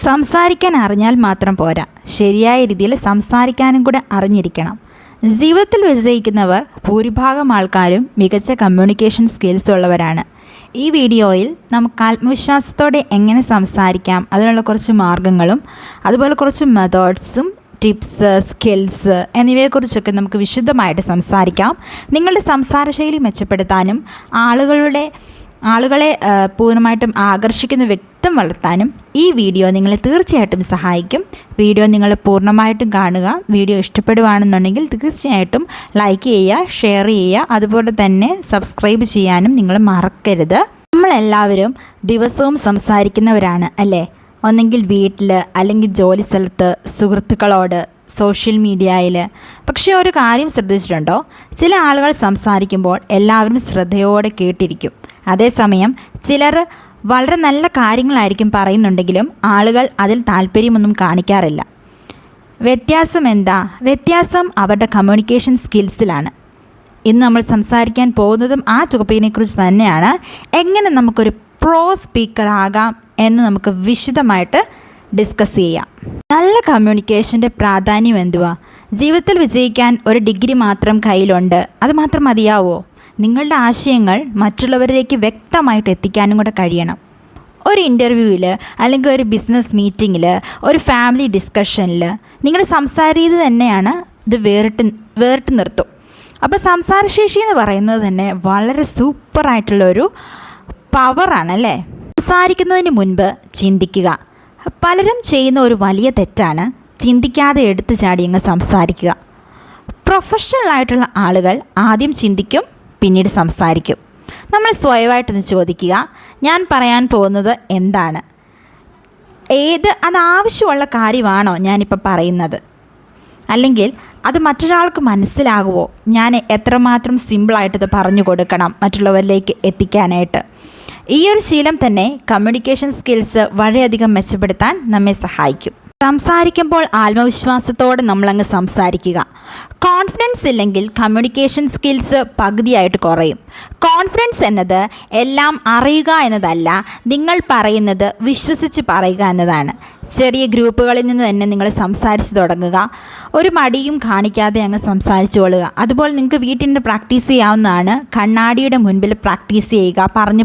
സംസാരിക്കാൻ അറിഞ്ഞാൽ മാത്രം പോരാ, ശരിയായ രീതിയിൽ സംസാരിക്കാനും കൂടെ അറിഞ്ഞിരിക്കണം. ജീവിതത്തിൽ വിജയിക്കുന്നവർ ഭൂരിഭാഗം ആൾക്കാരും മികച്ച കമ്മ്യൂണിക്കേഷൻ സ്കിൽസ് ഉള്ളവരാണ്. ഈ വീഡിയോയിൽ നമുക്ക് ആത്മവിശ്വാസത്തോടെ എങ്ങനെ സംസാരിക്കാം, അതിനുള്ള കുറച്ച് മാർഗങ്ങളും അതുപോലെ കുറച്ച് മെത്തേഡ്സും ടിപ്സ്, സ്കിൽസ് എന്നിവയെക്കുറിച്ചൊക്കെ നമുക്ക് വിശദമായിട്ട് സംസാരിക്കാം. നിങ്ങളുടെ സംസാരശൈലി മെച്ചപ്പെടുത്താനും ആളുകളെ പൂർണ്ണമായിട്ടും ആകർഷിക്കുന്ന വ്യക്തിത്വം വളർത്താനും ഈ വീഡിയോ നിങ്ങളെ തീർച്ചയായിട്ടും സഹായിക്കും. വീഡിയോ നിങ്ങൾ പൂർണ്ണമായിട്ടും കാണുക. വീഡിയോ ഇഷ്ടപ്പെടുകയാണെന്നുണ്ടെങ്കിൽ തീർച്ചയായിട്ടും ലൈക്ക് ചെയ്യുക, ഷെയർ ചെയ്യുക, അതുപോലെ തന്നെ സബ്സ്ക്രൈബ് ചെയ്യാനും നിങ്ങൾ മറക്കരുത്. നമ്മളെല്ലാവരും ദിവസവും സംസാരിക്കുന്നവരാണ് അല്ലേ? ഒന്നെങ്കിൽ വീട്ടിൽ, അല്ലെങ്കിൽ ജോലി സ്ഥലത്ത്, സുഹൃത്തുക്കളോട്, സോഷ്യൽ മീഡിയയിൽ. പക്ഷേ ഒരു കാര്യം ശ്രദ്ധിച്ചിട്ടുണ്ടോ? ചില ആളുകൾ സംസാരിക്കുമ്പോൾ എല്ലാവരും ശ്രദ്ധയോടെ കേട്ടിരിക്കും. അതേസമയം ചിലർ വളരെ നല്ല കാര്യങ്ങളായിരിക്കും പറയുന്നുണ്ടെങ്കിലും ആളുകൾ അതിൽ താല്പര്യമൊന്നും കാണിക്കാറില്ല. വ്യത്യാസം എന്താ? വ്യത്യാസം അവരുടെ കമ്മ്യൂണിക്കേഷൻ സ്കിൽസിലാണ്. ഇന്ന് നമ്മൾ സംസാരിക്കാൻ പോകുന്നതും ആ ടോപ്പിക്കിനെക്കുറിച്ച് തന്നെയാണ്. എങ്ങനെ നമുക്കൊരു പ്രോ സ്പീക്കർ ആകാം എന്ന് നമുക്ക് വിശദമായിട്ട് ഡിസ്കസ് ചെയ്യാം. നല്ല കമ്മ്യൂണിക്കേഷൻ്റെ പ്രാധാന്യം എന്തുവാ? ജീവിതത്തിൽ വിജയിക്കാൻ ഒരു ഡിഗ്രി മാത്രം കയ്യിലുണ്ട്, അത് മാത്രം മതിയാവോ? നിങ്ങളുടെ ആശയങ്ങൾ മറ്റുള്ളവരിലേക്ക് വ്യക്തമായിട്ട് എത്തിക്കാനും കൂടെ കഴിയണം. ഒരു ഇൻ്റർവ്യൂവിൽ, അല്ലെങ്കിൽ ഒരു ബിസിനസ് മീറ്റിങ്ങിൽ, ഒരു ഫാമിലി ഡിസ്കഷനിൽ നിങ്ങളുടെ സംസാര രീതി തന്നെയാണ് ഇത് വേറിട്ട് നിർത്തും. അപ്പോൾ സംസാരശേഷി എന്ന് പറയുന്നത് തന്നെ വളരെ സൂപ്പറായിട്ടുള്ളൊരു പവറാണല്ലേ. സംസാരിക്കുന്നതിന് മുൻപ് ചിന്തിക്കുക. പലരും ചെയ്യുന്ന ഒരു വലിയ തെറ്റാണ് ചിന്തിക്കാതെ എടുത്തു ചാടി അങ്ങ് സംസാരിക്കുക. പ്രൊഫഷണലായിട്ടുള്ള ആളുകൾ ആദ്യം ചിന്തിക്കും, പിന്നീട് സംസാരിക്കും. നമ്മൾ സ്വയമായിട്ടൊന്ന് ചോദിക്കുക, ഞാൻ പറയാൻ പോകുന്നത് എന്താണ്? അത് ആവശ്യമുള്ള കാര്യമാണോ ഞാനിപ്പോൾ പറയുന്നത്? അല്ലെങ്കിൽ അത് മറ്റൊരാൾക്ക് മനസ്സിലാകുമോ? ഞാൻ എത്രമാത്രം സിമ്പിളായിട്ടത് പറഞ്ഞു കൊടുക്കണം മറ്റുള്ളവരിലേക്ക് എത്തിക്കാനായിട്ട്? ഈ ഒരു ശീലം തന്നെ കമ്മ്യൂണിക്കേഷൻ സ്കിൽസ് വളരെയധികം മെച്ചപ്പെടുത്താൻ നമ്മെ സഹായിക്കും. സംസാരിക്കുമ്പോൾ ആത്മവിശ്വാസത്തോടെ നമ്മളങ്ങ് സംസാരിക്കുക. കോൺഫിഡൻസ് ഇല്ലെങ്കിൽ കമ്മ്യൂണിക്കേഷൻ സ്കിൽസ് പകുതിയായിട്ട് കുറയും. കോൺഫിഡൻസ് എന്നത് എല്ലാം അറിയുക എന്നതല്ല, നിങ്ങൾ പറയുന്നത് വിശ്വസിച്ച് പറയുക എന്നതാണ്. ചെറിയ ഗ്രൂപ്പുകളിൽ നിന്ന് തന്നെ നിങ്ങൾ സംസാരിച്ച് തുടങ്ങുക. ഒരു മടിയും കാണിക്കാതെ അങ്ങ് സംസാരിച്ചു കൊള്ളുക. അതുപോലെ നിങ്ങൾക്ക് വീട്ടിൽ നിന്ന് പ്രാക്ടീസ് ചെയ്യാവുന്നതാണ്. കണ്ണാടിയുടെ മുൻപിൽ പ്രാക്ടീസ് ചെയ്യുക. പറഞ്ഞ്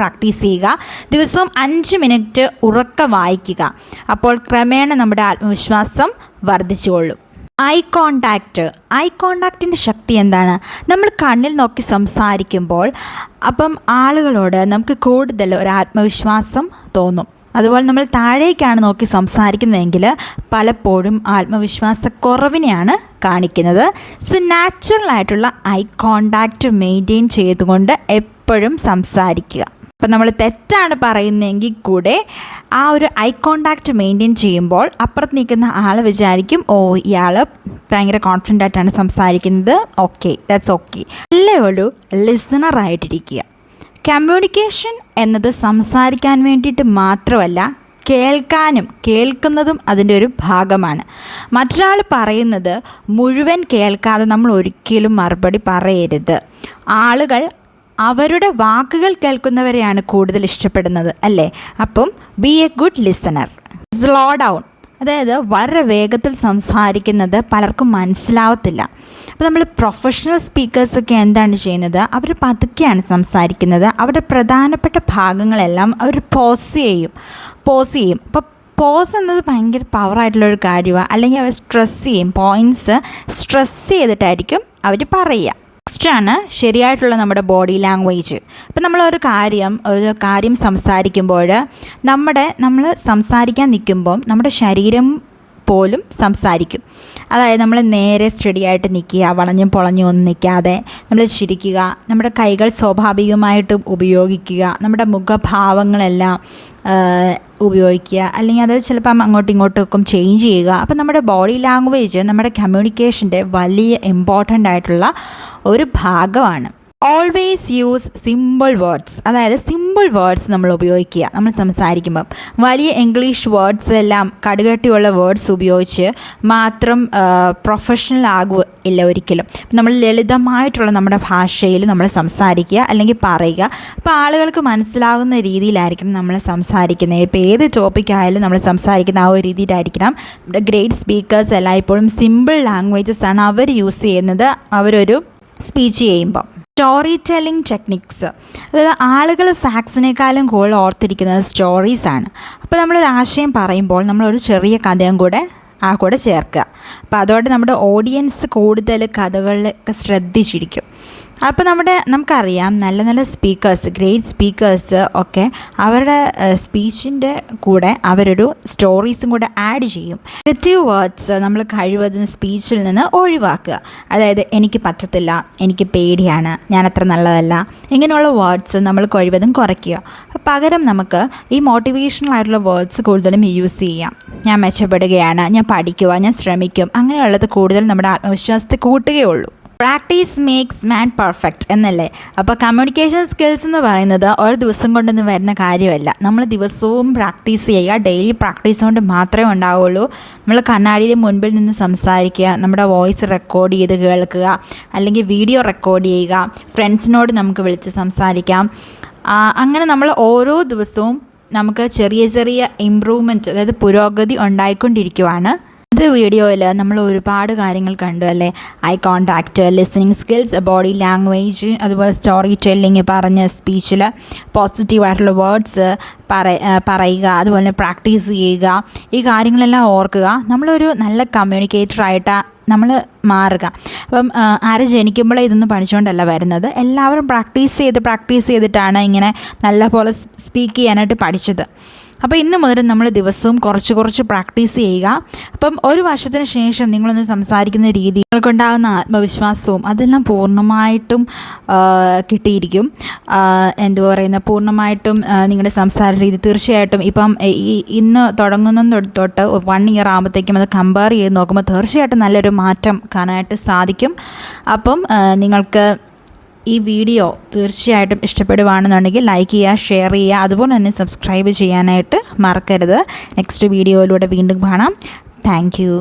പ്രാക്ടീസ് ചെയ്യുക. ദിവസവും 5 മിനിറ്റ് ഉറക്കെ വായിക്കുക. അപ്പോൾ ക്രമേണ നമ്മുടെ ആത്മവിശ്വാസം വർദ്ധിച്ചുകൊള്ളും. ഐ കോണ്ടാക്റ്റിൻ്റെ ശക്തി എന്താണ്? നമ്മൾ കണ്ണിൽ നോക്കി സംസാരിക്കുമ്പോൾ ആളുകളോട് നമുക്ക് കൂടുതൽ ഒരു ആത്മവിശ്വാസം തോന്നും. അതുപോലെ നമ്മൾ താഴേക്കാണ് നോക്കി സംസാരിക്കുന്നതെങ്കിൽ പലപ്പോഴും ആത്മവിശ്വാസക്കുറവിനെയാണ് കാണിക്കുന്നത്. സോ നാച്ചുറലായിട്ടുള്ള ഐ കോണ്ടാക്റ്റ് മെയിൻറ്റെയിൻ ചെയ്തുകൊണ്ട് എപ്പോഴും സംസാരിക്കുക. അപ്പം നമ്മൾ തെറ്റാണ് പറയുന്നതെങ്കിൽ കൂടെ ആ ഒരു ഐ കോണ്ടാക്റ്റ് മെയിൻറ്റെയിൻ ചെയ്യുമ്പോൾ അപ്പുറത്ത് നിൽക്കുന്ന ആൾ വിചാരിക്കും, ഓ ഇയാൾ ഭയങ്കര കോൺഫിഡൻ്റ് ആയിട്ടാണ് സംസാരിക്കുന്നത്, ഓക്കെ, ദാറ്റ്സ് ഓക്കെ. നല്ല ഒരു ലിസണറായിട്ടിരിക്കുക. കമ്മ്യൂണിക്കേഷൻ എന്നത് സംസാരിക്കാൻ വേണ്ടിയിട്ട് മാത്രമല്ല, കേൾക്കുന്നതും അതിൻ്റെ ഒരു ഭാഗമാണ്. മറ്റൊരാൾ പറയുന്നത് മുഴുവൻ കേൾക്കാതെ നമ്മൾ ഒരിക്കലും മറുപടി പറയരുത്. ആളുകൾ അവരുടെ വാക്കുകൾ കേൾക്കുന്നവരെയാണ് കൂടുതൽ ഇഷ്ടപ്പെടുന്നത് അല്ലേ? അപ്പം B A good listener. Slow down, അതായത് വളരെ വേഗത്തിൽ സംസാരിക്കുന്നത് പലർക്കും മനസ്സിലാവത്തില്ല. അപ്പോൾ നമ്മൾ പ്രൊഫഷണൽ സ്പീക്കേഴ്സൊക്കെ എന്താണ് ചെയ്യുന്നത്? അവർ പതുക്കെയാണ് സംസാരിക്കുന്നത്. അവരുടെ പ്രധാനപ്പെട്ട ഭാഗങ്ങളെല്ലാം അവർ പോസ് ചെയ്യും. അപ്പോൾ പോസ് എന്നത് ഭയങ്കര പവറായിട്ടുള്ളൊരു കാര്യമാണ്. അല്ലെങ്കിൽ അവർ സ്ട്രെസ് ചെയ്യും, പോയിൻറ്റ്സ് സ്ട്രെസ് ചെയ്തിട്ടായിരിക്കും അവർ പറയുക. നെക്സ്റ്റാണ് ശരിയായിട്ടുള്ള നമ്മുടെ ബോഡി ലാംഗ്വേജ്. ഇപ്പം നമ്മളൊരു കാര്യം സംസാരിക്കുമ്പോൾ നമ്മൾ സംസാരിക്കാൻ നിൽക്കുമ്പം നമ്മുടെ ശരീരം പോലും സംസാരിക്കും. അതായത് നമ്മൾ നേരെ സ്റ്റഡിയായിട്ട് നിൽക്കുക, വളഞ്ഞും പൊളഞ്ഞും ഒന്നും നിൽക്കാതെ നമ്മൾ ചിരിക്കുക, നമ്മുടെ കൈകൾ സ്വാഭാവികമായിട്ടും ഉപയോഗിക്കുക, നമ്മുടെ മുഖഭാവങ്ങളെല്ലാം ഉപയോഗിക്കുക, അല്ലെങ്കിൽ അത് ചിലപ്പം അങ്ങോട്ടും ഇങ്ങോട്ടും ചേഞ്ച് ചെയ്യുക. അപ്പം നമ്മുടെ ബോഡി ലാംഗ്വേജ് നമ്മുടെ കമ്മ്യൂണിക്കേഷൻ്റെ വലിയ ഇമ്പോർട്ടൻ്റ് ആയിട്ടുള്ള ഒരു ഭാഗമാണ്. Always use simple words. അതായത് സിമ്പിൾ വേർഡ്സ് നമ്മൾ ഉപയോഗിക്കുക. നമ്മൾ സംസാരിക്കുമ്പം വലിയ ഇംഗ്ലീഷ് വേർഡ്സ് എല്ലാം കടുകട്ടിയുള്ള വേർഡ്സ് ഉപയോഗിച്ച് മാത്രം പ്രൊഫഷണൽ ആകില്ല ഒരിക്കലും. നമ്മൾ ലളിതമായിട്ടുള്ള നമ്മുടെ ഭാഷയിൽ നമ്മൾ സംസാരിക്കുക അല്ലെങ്കിൽ പറയുക. അപ്പോൾ ആളുകൾക്ക് മനസ്സിലാകുന്ന രീതിയിലായിരിക്കണം നമ്മൾ സംസാരിക്കുന്നത്. ഇപ്പോൾ ഏത് ടോപ്പിക്കായാലും നമ്മൾ സംസാരിക്കുന്ന ആ ഒരു രീതിയിലായിരിക്കണം. നമ്മുടെ ഗ്രേറ്റ് സ്പീക്കേഴ്സ് എല്ലായ്പ്പോഴും സിമ്പിൾ ലാംഗ്വേജസ് ആണ് അവർ യൂസ് ചെയ്യുന്നത് അവരൊരു സ്പീച്ച് ചെയ്യുമ്പം. സ്റ്റോറി ടെല്ലിംഗ് ടെക്നിക്സ്, അതായത് ആളുകൾ ഫാക്ട്സിനേക്കാളും കൂടുതൽ ഓർത്തിരിക്കുന്നത് സ്റ്റോറീസാണ്. അപ്പോൾ നമ്മളൊരു ആശയം പറയുമ്പോൾ നമ്മളൊരു ചെറിയ കഥയും കൂടെ ചേർക്കുക. അപ്പോൾ അതോടെ നമ്മുടെ ഓഡിയൻസ് കൂടുതൽ കഥകളിലൊക്കെ ശ്രദ്ധിച്ചിരിക്കും. അപ്പോൾ നമുക്കറിയാം നല്ല നല്ല സ്പീക്കേഴ്സ്, ഗ്രേറ്റ് സ്പീക്കേഴ്സ് ഒക്കെ അവരുടെ സ്പീച്ചിൻ്റെ കൂടെ അവരൊരു സ്റ്റോറീസും കൂടെ ആഡ് ചെയ്യും. നെഗറ്റീവ് വേർഡ്സ് നമ്മൾ കഴിവതും സ്പീച്ചിൽ നിന്ന് ഒഴിവാക്കുക. അതായത് എനിക്ക് പറ്റത്തില്ല, എനിക്ക് പേടിയാണ്, ഞാൻ അത്ര നല്ലതല്ല, ഇങ്ങനെയുള്ള വേർഡ്സ് നമ്മൾ കഴിവതും കുറയ്ക്കുക. പകരം നമുക്ക് ഈ മോട്ടിവേഷണൽ ആയിട്ടുള്ള വേർഡ്സ് കൂടുതലും യൂസ് ചെയ്യാം. ഞാൻ മെച്ചപ്പെടുകയാണ്, ഞാൻ പഠിക്കുക, ഞാൻ ശ്രമിക്കും, അങ്ങനെയുള്ളത് കൂടുതൽ നമ്മുടെ ആത്മവിശ്വാസത്തെ കൂട്ടുകയുള്ളൂ. പ്രാക്ടീസ് മേക്സ് മാൻ പെർഫെക്റ്റ് എന്നല്ലേ. അപ്പോൾ കമ്മ്യൂണിക്കേഷൻ സ്കിൽസ് എന്ന് പറയുന്നത് ഒരു ദിവസം കൊണ്ടൊന്നും വരുന്ന കാര്യമല്ല. നമ്മൾ ദിവസവും പ്രാക്ടീസ് ചെയ്യുക. ഡെയിലി പ്രാക്ടീസ് കൊണ്ട് മാത്രമേ ഉണ്ടാവുള്ളൂ. നമ്മൾ കണ്ണാടിയുടെ മുൻപിൽ നിന്ന് സംസാരിക്കുക, നമ്മുടെ വോയിസ് റെക്കോർഡ് ചെയ്ത് കേൾക്കുക, അല്ലെങ്കിൽ വീഡിയോ റെക്കോർഡ് ചെയ്യുക, ഫ്രണ്ട്സിനോട് നമുക്ക് വിളിച്ച് സംസാരിക്കാം. അങ്ങനെ നമ്മൾ ഓരോ ദിവസവും നമുക്ക് ചെറിയ ചെറിയ ഇമ്പ്രൂവ്മെൻറ്റ്, അതായത് പുരോഗതി ഉണ്ടായിക്കൊണ്ടിരിക്കുവാണ്. ഇത് വീഡിയോയിൽ നമ്മൾ ഒരുപാട് കാര്യങ്ങൾ കണ്ടു അല്ലേ. I contact, listening skills, body language, അതുപോലെ സ്റ്റോറി ടെല്ലിങ്, പറഞ്ഞ സ്പീച്ചിൽ പോസിറ്റീവായിട്ടുള്ള വേർഡ്സ് പറയുക, അതുപോലെ പ്രാക്ടീസ് ചെയ്യുക, ഈ കാര്യങ്ങളെല്ലാം ഓർക്കുക. നമ്മളൊരു നല്ല കമ്മ്യൂണിക്കേറ്ററായിട്ട് നമ്മൾ മാറുക. അപ്പം ആരും ജനിക്കുമ്പോഴേ ഇതൊന്നും പഠിച്ചുകൊണ്ടല്ല വരുന്നത്. എല്ലാവരും പ്രാക്ടീസ് ചെയ്തിട്ടാണ് ഇങ്ങനെ നല്ല പോലെ സ്പീക്ക് ചെയ്യാനായിട്ട് പഠിച്ചത്. അപ്പോൾ ഇന്ന് മുതൽ നമ്മൾ ദിവസവും കുറച്ച് പ്രാക്ടീസ് ചെയ്യുക. അപ്പം ഒരു വർഷത്തിന് ശേഷം നിങ്ങളൊന്ന് സംസാരിക്കുന്ന രീതി, നിങ്ങൾക്കുണ്ടാകുന്ന ആത്മവിശ്വാസവും അതെല്ലാം പൂർണ്ണമായിട്ടും കിട്ടിയിരിക്കും. പൂർണ്ണമായിട്ടും നിങ്ങളുടെ സംസാര രീതി തീർച്ചയായിട്ടും ഇപ്പം ഇന്ന് തുടങ്ങുന്ന തൊട്ട് 1 ഇയർ ആകുമ്പോഴത്തേക്കും അത് കമ്പയർ ചെയ്ത് നോക്കുമ്പോൾ തീർച്ചയായിട്ടും നല്ലൊരു മാറ്റം കാണാനായിട്ട് സാധിക്കും. അപ്പം നിങ്ങൾക്ക് ഈ വീഡിയോ തീർച്ചയായിട്ടും ഇഷ്ടപ്പെടുകയാണെന്നുണ്ടെങ്കിൽ ലൈക്ക് ചെയ്യുക, ഷെയർ ചെയ്യുക, അതുപോലെ തന്നെ സബ്സ്ക്രൈബ് ചെയ്യാനായിട്ട് മറക്കരുത്. നെക്സ്റ്റ് വീഡിയോയിലൂടെ വീണ്ടും കാണാം. Thank you.